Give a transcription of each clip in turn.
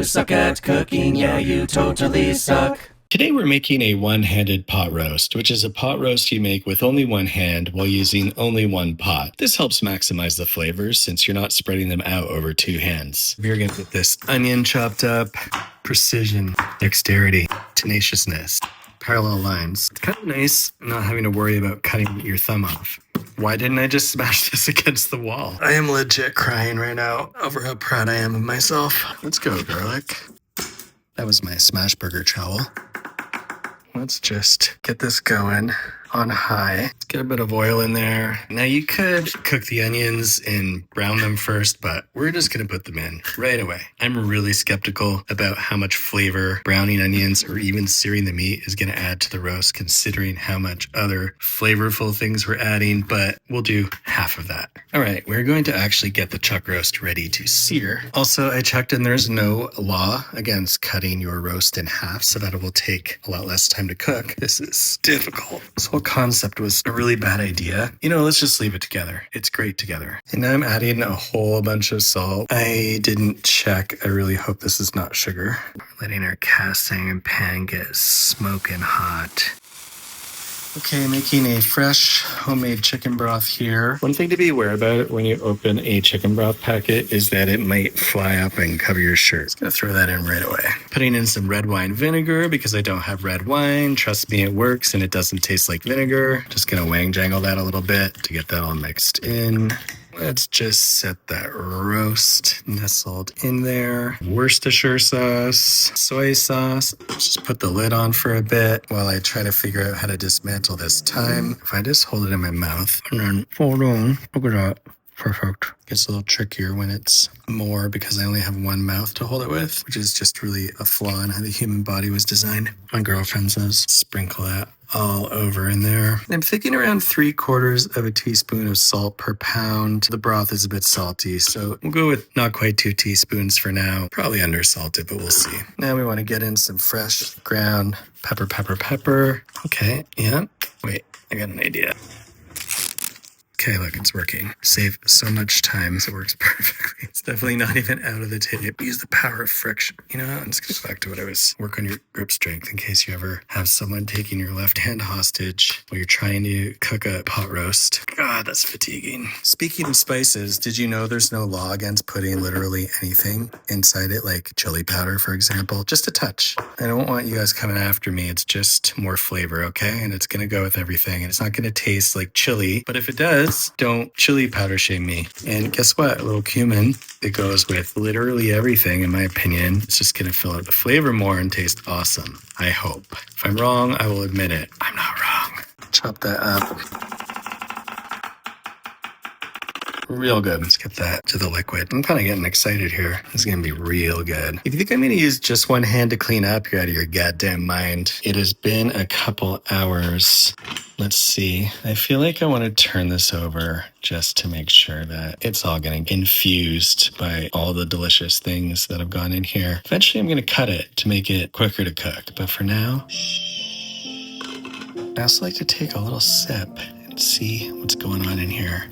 suck at cooking, yeah, you totally suck. Today we're making a one-handed pot roast, which is a pot roast you make with only one hand while using only one pot. This helps maximize the flavors since you're not spreading them out over two hands. You're gonna get this onion chopped up, precision, dexterity, tenaciousness, parallel lines. It's kind of nice not having to worry about cutting your thumb off. Why didn't I just smash this against the wall? I am legit crying right now over how proud I am of myself. Let's go, garlic. That was my smash burger trowel. Let's just get this going on high. Let's get a bit of oil in there. Now you could cook the onions and brown them first, but we're just gonna put them in right away. I'm really skeptical about how much flavor browning onions or even searing the meat is gonna add to the roast, considering how much other flavorful things we're adding, but we'll do half of that. All right, we're going to actually get the chuck roast ready to sear. Also, I checked and there's no law against cutting your roast in half, so that it will take a lot less time to cook. This is difficult. This whole concept was a really bad idea. Let's just leave it together. It's great together. And now I'm adding a whole bunch of salt. I didn't check. I really hope this is not sugar. Letting our cast iron pan get smoking hot. Okay, making a fresh homemade chicken broth here. One thing to be aware about when you open a chicken broth packet is that it might fly up and cover your shirt. Just gonna throw that in right away. Putting in some red wine vinegar because I don't have red wine. Trust me, it works and it doesn't taste like vinegar. Just gonna wang jangle that a little bit to get that all mixed in. Let's just set that roast nestled in there. Worcestershire sauce, soy sauce. Just put the lid on for a bit while I try to figure out how to dismantle this thyme. If I just hold it in my mouth and then hold on, look at that. Perfect. Gets a little trickier when it's more because I only have one mouth to hold it with, which is just really a flaw in how the human body was designed. My girlfriend says sprinkle that all over in there. I'm thinking around 3/4 of a teaspoon of salt per pound. The broth is a bit salty, so we'll go with not quite 2 teaspoons for now. Probably undersalted, but we'll see. Now we want to get in some fresh ground pepper. Okay, yeah. Wait, I got an idea. Okay, look, it's working. Save so much time. It works perfectly. It's definitely not even out of the tape. Use the power of friction. I'm just going to go back to what I was. Work on your grip strength in case you ever have someone taking your left hand hostage while you're trying to cook a pot roast. God, that's fatiguing. Speaking of spices, did you know there's no law against putting literally anything inside it, like chili powder, for example? Just a touch. I don't want you guys coming after me. It's just more flavor, okay? And it's going to go with everything. And it's not going to taste like chili, but if it does, don't chili powder shame me. And guess what? A little cumin. It goes with literally everything, in my opinion. It's just going to fill out the flavor more and taste awesome. I hope. If I'm wrong, I will admit it. I'm not wrong. Chop that up. Real good. Let's get that to the liquid. I'm kind of getting excited here. This is going to be real good. If you think I'm going to use just one hand to clean up, you're out of your goddamn mind. It has been a couple hours. Let's see. I feel like I want to turn this over just to make sure that it's all getting infused by all the delicious things that have gone in here. Eventually, I'm going to cut it to make it quicker to cook. But for now, I also like to take a little sip and see what's going on in here.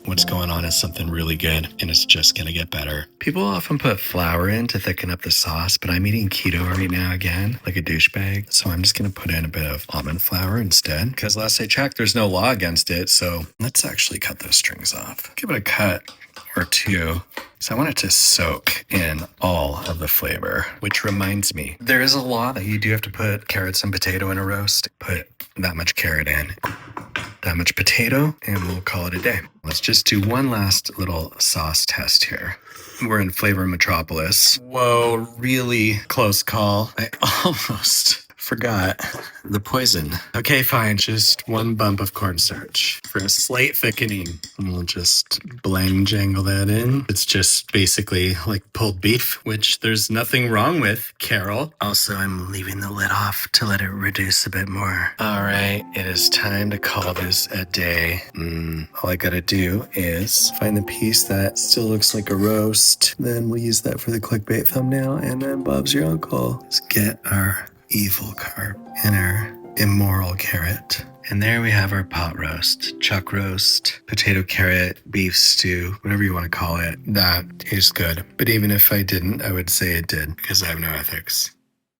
What's going on is something really good, and it's just going to get better. People often put flour in to thicken up the sauce, but I'm eating keto right now again, like a douchebag. So I'm just going to put in a bit of almond flour instead, because last I checked, there's no law against it. So let's actually cut those strings off. Give it a cut or two. So I want it to soak in all of the flavor, which reminds me, there is a law that you do have to put carrots and potato in a roast. Put that much carrot in, that much potato, and we'll call it a day. Let's just do one last little sauce test here. We're in Flavor Metropolis. Whoa, really close call. I almost forgot the poison. Okay, fine. Just one bump of cornstarch for a slight thickening. And we'll just blang jangle that in. It's just basically like pulled beef, which there's nothing wrong with, Carol. Also, I'm leaving the lid off to let it reduce a bit more. All right, it is time to call this a day. All I gotta do is find the piece that still looks like a roast. Then we'll use that for the clickbait thumbnail. And then Bob's your uncle. Let's get our evil carp and our immoral carrot And there we have our pot roast, chuck roast, potato carrot, beef stew, whatever you want to call it. That is good. But even if I didn't, I would say it did because I have no ethics.